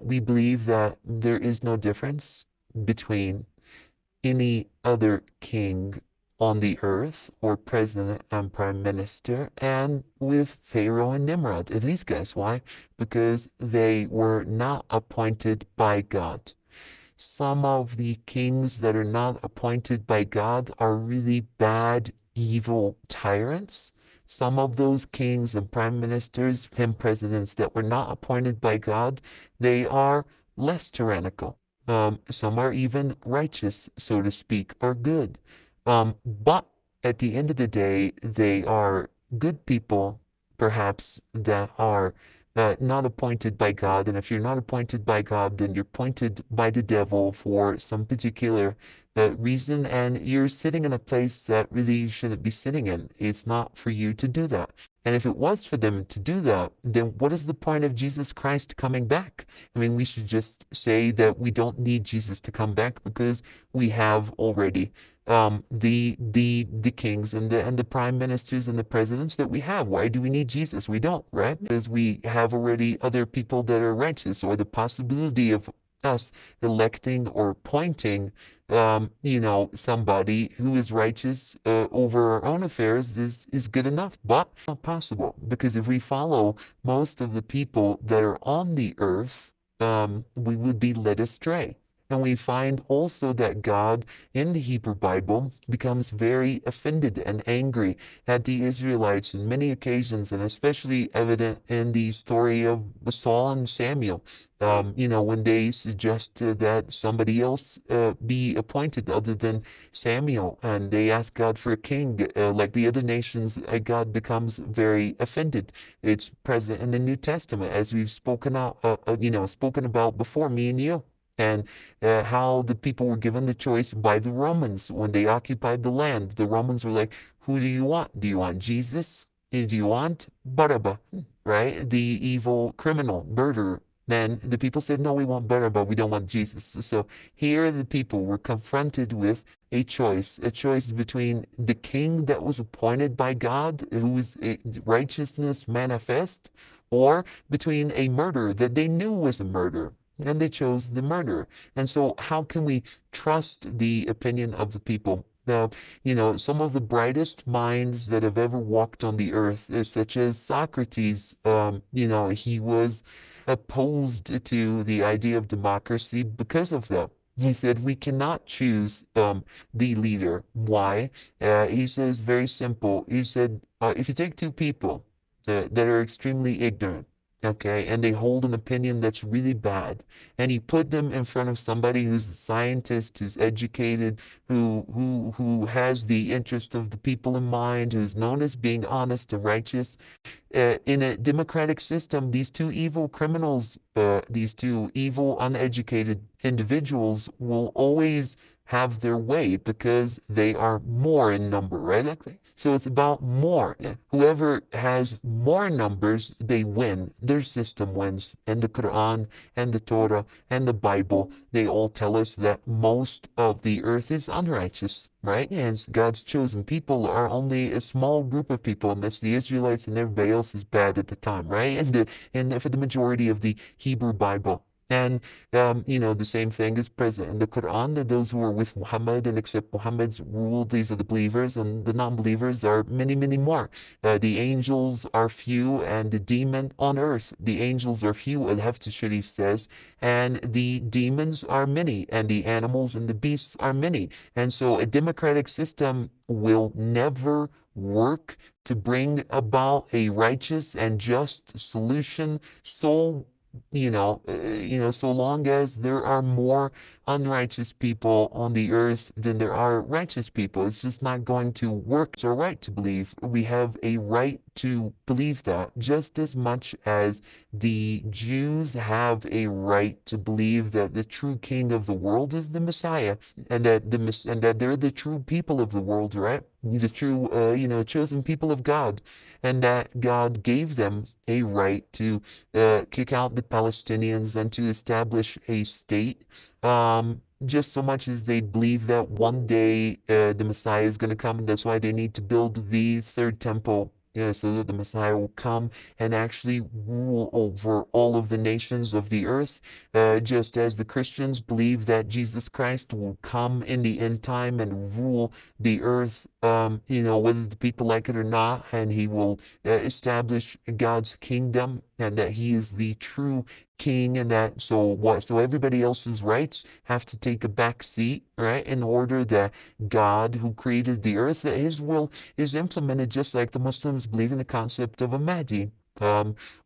we believe that there is no difference between any other king on the earth or president and prime minister and with Pharaoh and Nimrod. These guys, why? Because they were not appointed by God. Some of the kings that are not appointed by God are really bad, evil tyrants. Some of those kings and prime ministers and presidents that were not appointed by God, they are less tyrannical. Some are even righteous, so to speak, or good. But at the end of the day, they are good people, perhaps, that are not appointed by God. And if you're not appointed by God, then you're appointed by the devil for some particular reason, and you're sitting in a place that really you shouldn't be sitting in. It's not for you to do that. And if it was for them to do that, then what is the point of Jesus Christ coming back? I mean, we should just say that we don't need Jesus to come back because we have already the kings and the prime ministers and the presidents that we have. Why do we need Jesus? We don't, right? Because we have already other people that are righteous, or the possibility of us electing or appointing somebody who is righteous over our own affairs is good enough, but not possible, because if we follow most of the people that are on the earth, we would be led astray. And we find also that God in the Hebrew Bible becomes very offended and angry at the Israelites on many occasions, and especially evident in the story of Saul and Samuel. When they suggested that somebody else be appointed other than Samuel, and they ask God for a king, like the other nations, God becomes very offended. It's present in the New Testament, as we've spoken about before, me and you. And how the people were given the choice by the Romans when they occupied the land. The Romans were like, who do you want? Do you want Jesus? Do you want Barabbas, right? The evil criminal, murderer. Then the people said, no, we want Barabbas. We don't want Jesus. So here the people were confronted with a choice between the king that was appointed by God, whose righteousness manifest, or between a murderer that they knew was a murderer. And they chose the murderer. And so how can we trust the opinion of the people? Now, some of the brightest minds that have ever walked on the earth, such as Socrates, he was opposed to the idea of democracy because of that. He said we cannot choose the leader. Why? He says very simple. He said, if you take two people that are extremely ignorant, okay, and they hold an opinion that's really bad, and you put them in front of somebody who's a scientist, who's educated, who has the interest of the people in mind, who's known as being honest and righteous. In a democratic system, these two evil criminals, these two evil, uneducated individuals will always have their way because they are more in number, right? Exactly. So it's about more. Whoever has more numbers, they win. Their system wins. And the Quran and the Torah and the Bible, they all tell us that most of the earth is unrighteous, right? And God's chosen people are only a small group of people, and that's the Israelites, and everybody else is bad at the time, right? And for the majority of the Hebrew Bible. And the same thing is present in the Quran, that those who are with Muhammad and accept Muhammad's rule, these are the believers, and the non-believers are many, many more. The angels are few, and the demon on earth, the angels are few, Al-Hafs Sharif says, and the demons are many, and the animals and the beasts are many. And so a democratic system will never work to bring about a righteous and just solution, so long as there are more unrighteous people on the earth than there are righteous people. It's just not going to work. It's our right to believe. We have a right to believe that, just as much as the Jews have a right to believe that the true king of the world is the Messiah, and that they're the true people of the world, right? The true, chosen people of God, and that God gave them a right to kick out the Palestinians and to establish a state. Just so much as they believe that one day the Messiah is going to come, and that's why they need to build the third temple so that the Messiah will come and actually rule over all of the nations of the earth, just as the Christians believe that Jesus Christ will come in the end time and rule the earth, whether the people like it or not, and he will establish God's kingdom, and that he is the true king, and that so everybody else's rights have to take a back seat, right, in order that God, who created the earth, that his will is implemented, just like the Muslims believe in the concept of a Mahdi.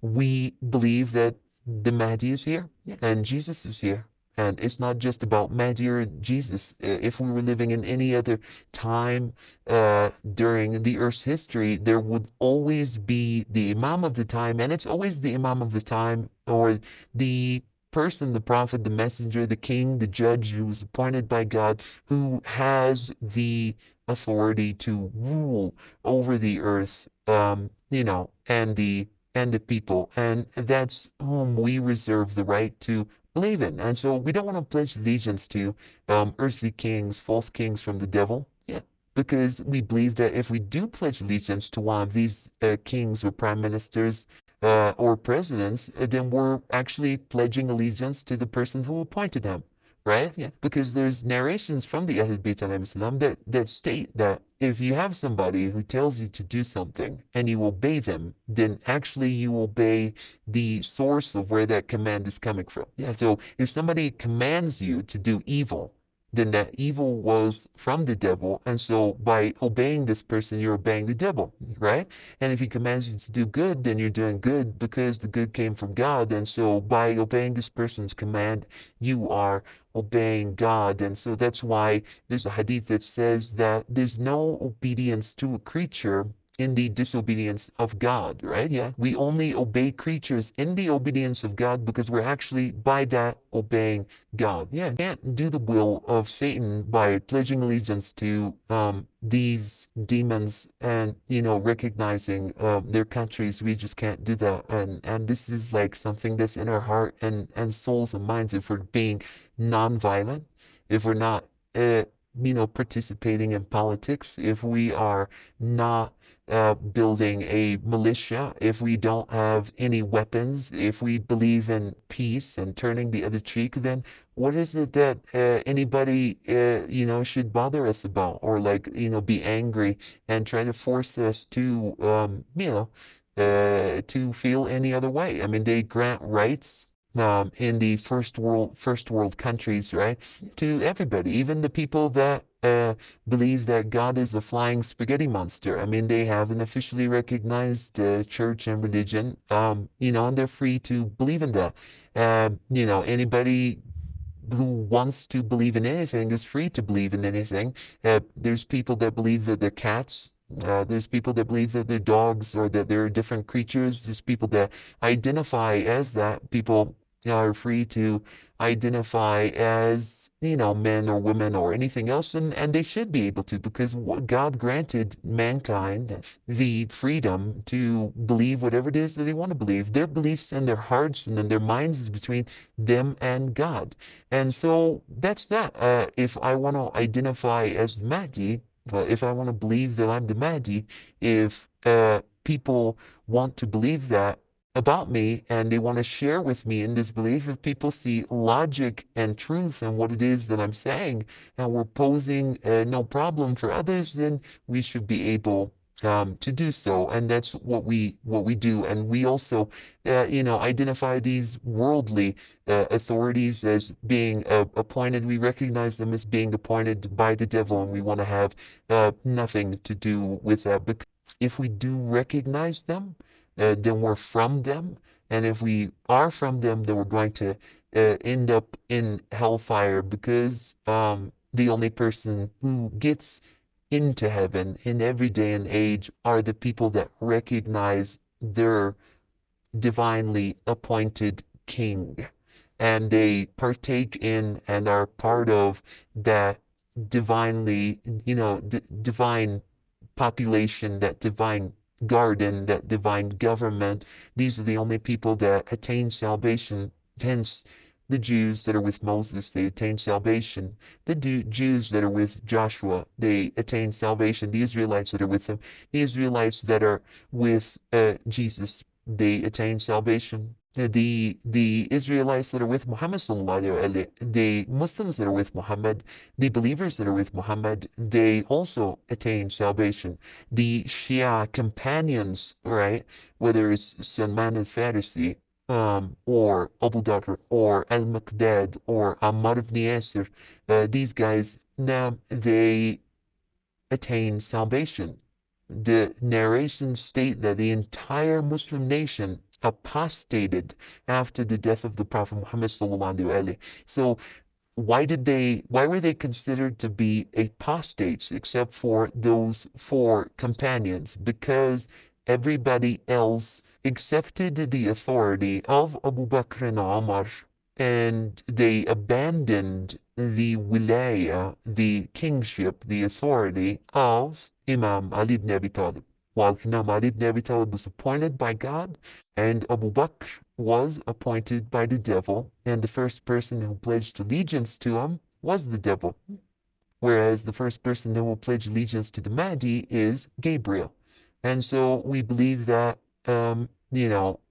We believe that the Mahdi is here and Jesus is here. And it's not just about Mahdi or Jesus. If we were living in any other time during the Earth's history, there would always be the Imam of the time, and it's always the Imam of the time, or the person, the prophet, the messenger, the king, the judge who was appointed by God, who has the authority to rule over the earth, and the people, and that's whom we reserve the right to believe in. And so we don't want to pledge allegiance to earthly kings, false kings from the devil. Yeah, because we believe that if we do pledge allegiance to one of these kings or prime ministers or presidents, then we're actually pledging allegiance to the person who appointed them, right? Yeah, because there's narrations from the Ahlul Bayt alayhim salam that state that if you have somebody who tells you to do something and you obey them, then actually you obey the source of where that command is coming from. Yeah, so if somebody commands you to do evil, then that evil was from the devil. And so by obeying this person, you're obeying the devil, right? And if he commands you to do good, then you're doing good because the good came from God. And so by obeying this person's command, you are obeying God. And so that's why there's a hadith that says that there's no obedience to a creature in the disobedience of God, right? Yeah. We only obey creatures in the obedience of God because we're actually by that obeying God. Yeah. You can't do the will of Satan by pledging allegiance to these demons and recognizing their countries. We just can't do that. And this is like something that's in our heart and souls and minds if we're being non-violent, if we're not participating in politics, if we are not building a militia, if we don't have any weapons, if we believe in peace and turning the other cheek, then what is it that anybody should bother us about, or like be angry and try to force us to to feel any other way? I mean, they grant rights in the first world countries, right, to everybody, even the people that believe that God is a flying spaghetti monster. I mean, they have an officially recognized church and religion, and they're free to believe in that. Anybody who wants to believe in anything is free to believe in anything. There's people that believe that they're cats. There's people that believe that they're dogs or that they're different creatures. There's people that identify as that. People are free to identify as, men or women or anything else, and they should be able to, because God granted mankind the freedom to believe whatever it is that they want to believe. Their beliefs and their hearts and then their minds is between them and God. And so that's that. If I want to identify as the Mahdi, if I want to believe that I'm the Mahdi, if people want to believe that about me and they want to share with me in this belief, if people see logic and truth in what it is that I'm saying, and we're posing no problem for others, then we should be able to do so. And that's what we do. And we also identify these worldly authorities as being appointed. We recognize them as being appointed by the devil, and we want to have nothing to do with that. Because if we do recognize them, then we're from them. And if we are from them, then we're going to end up in hellfire, because the only person who gets into heaven in every day and age are the people that recognize their divinely appointed king, and they partake in and are part of that divinely, divine population, that divine garden, that divine government. These are the only people that attain salvation. Hence, The Jews that are with Moses, they attain salvation. The Jews that are with Joshua, they attain salvation. The Israelites that are with him, the Israelites that are with Jesus, they attain salvation. The Israelites that are with Muhammad sallallahu alaihi wasallam, the Muslims that are with Muhammad, the believers that are with Muhammad, they also attain salvation. The Shia companions, right? Whether it's Salman al-Farisi, or Abu Bakr, or Al-Maqdad, or Ammar ibn Yasir, these guys, now they attain salvation. The narrations state that the entire Muslim nation apostated after the death of the Prophet Muhammad sallallahu alaihi wasallam. So why were they considered to be apostates except for those four companions? Because everybody else accepted the authority of Abu Bakr and Umar, and they abandoned the wilaya, the kingship, the authority of Imam Ali ibn Abi Talib. While Imam Ali ibn Abi Talib was appointed by God, and Abu Bakr was appointed by the devil, and the first person who pledged allegiance to him was the devil. Whereas the first person who will pledge allegiance to the Mahdi is Gabriel. And so we believe that,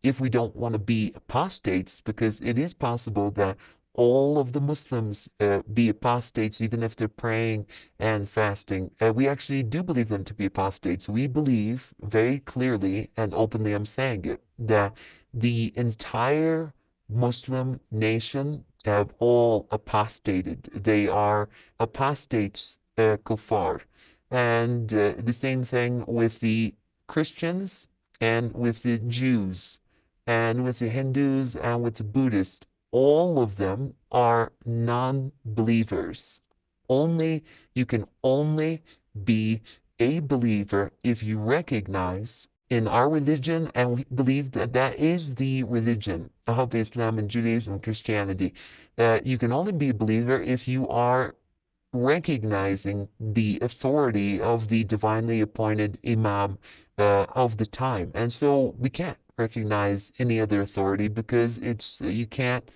if we don't want to be apostates, because it is possible that all of the Muslims be apostates, even if they're praying and fasting. We actually do believe them to be apostates. We believe very clearly and openly, I'm saying it, that the entire Muslim nation have all apostated. They are apostates, kuffar. And the same thing with the Christians and with the Jews and with the Hindus and with the Buddhists. All of them are non-believers. You can only be a believer if you recognize in our religion, and we believe that that is the religion of Islam and Judaism and Christianity. You can only be a believer if you are recognizing the authority of the divinely appointed Imam of the time. And so we can't recognize any other authority because you can't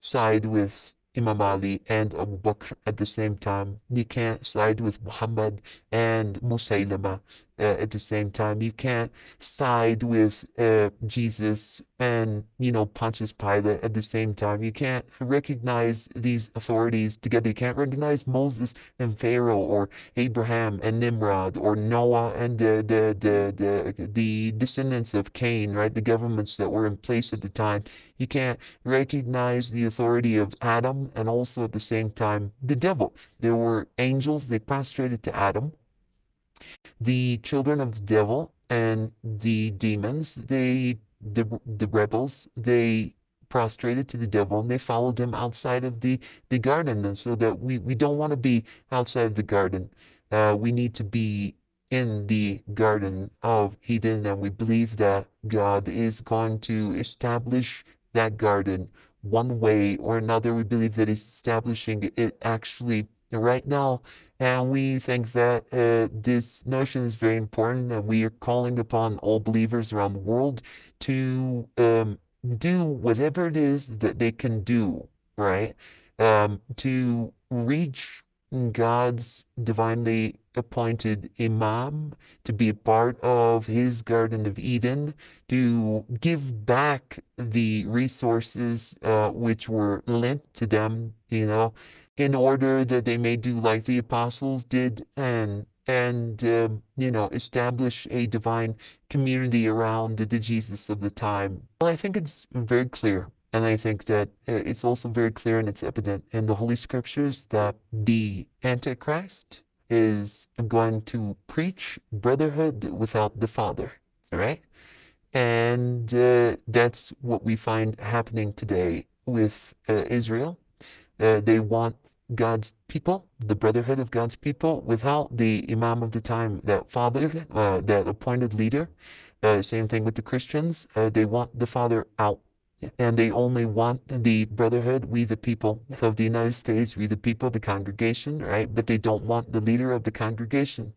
side with Imam Ali and Abu Bakr at the same time. You can't side with Muhammad and Musaylama at the same time. You can't side with Jesus and, Pontius Pilate at the same time. You can't recognize these authorities together. You can't recognize Moses and Pharaoh, or Abraham and Nimrod, or Noah and the descendants of Cain, right? The governments that were in place at the time. You can't recognize the authority of Adam and also at the same time the devil. There were angels, they prostrated to Adam. The children of the devil and the demons, the rebels, they prostrated to the devil and they followed him outside of the garden. And so that we don't want to be outside of the garden. We need to be in the Garden of Eden, and we believe that God is going to establish that garden one way or another. We believe that He's establishing it actually right now, and we think that this notion is very important, and we are calling upon all believers around the world to do whatever it is that they can do, right? To reach God's divinely appointed Imam, to be a part of his Garden of Eden, to give back the resources which were lent to them, in order that they may do like the apostles did, and establish a divine community around the Jesus of the time. Well, I think it's very clear, and I think that it's also very clear and it's evident in the Holy Scriptures that the Antichrist is going to preach brotherhood without the Father, all right? And that's what we find happening today with Israel. They want God's people, the brotherhood of God's people, without the Imam of the time, that father, that appointed leader. Same thing with the Christians. They want the Father out, and they only want the brotherhood, we the people of the United States, we the people of the congregation, right? But they don't want the leader of the congregation.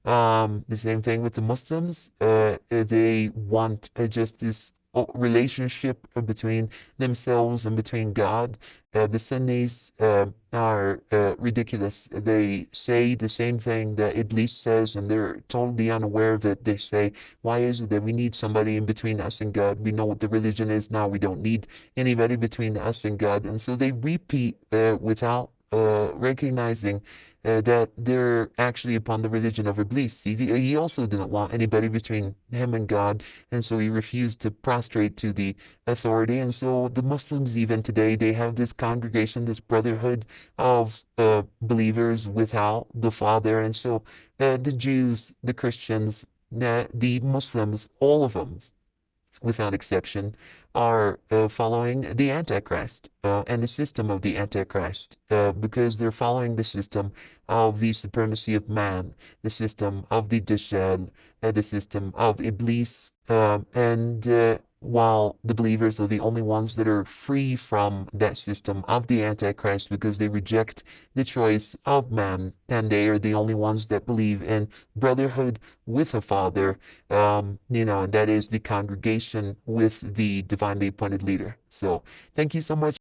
The same thing with the Muslims. They want just this relationship between themselves and between God. The Sunnis are ridiculous. They say the same thing that Iblis says, and they're totally unaware of it. They say, why is it that we need somebody in between us and God? We know what the religion is now. We don't need anybody between us and God. And so they repeat without recognizing that they're actually upon the religion of Iblis. He also didn't want anybody between him and God, and so he refused to prostrate to the authority. And so the Muslims, even today, they have this congregation, this brotherhood of believers without the Father. And so the Jews, the Christians, the Muslims, all of them, without exception, are following the Antichrist and the system of the Antichrist because they're following the system of the supremacy of man, the system of the Dajjal, the system of Iblis, and while the believers are the only ones that are free from that system of the Antichrist because they reject the choice of man, and they are the only ones that believe in brotherhood with a father, and that is the congregation with the divinely appointed leader. So thank you so much.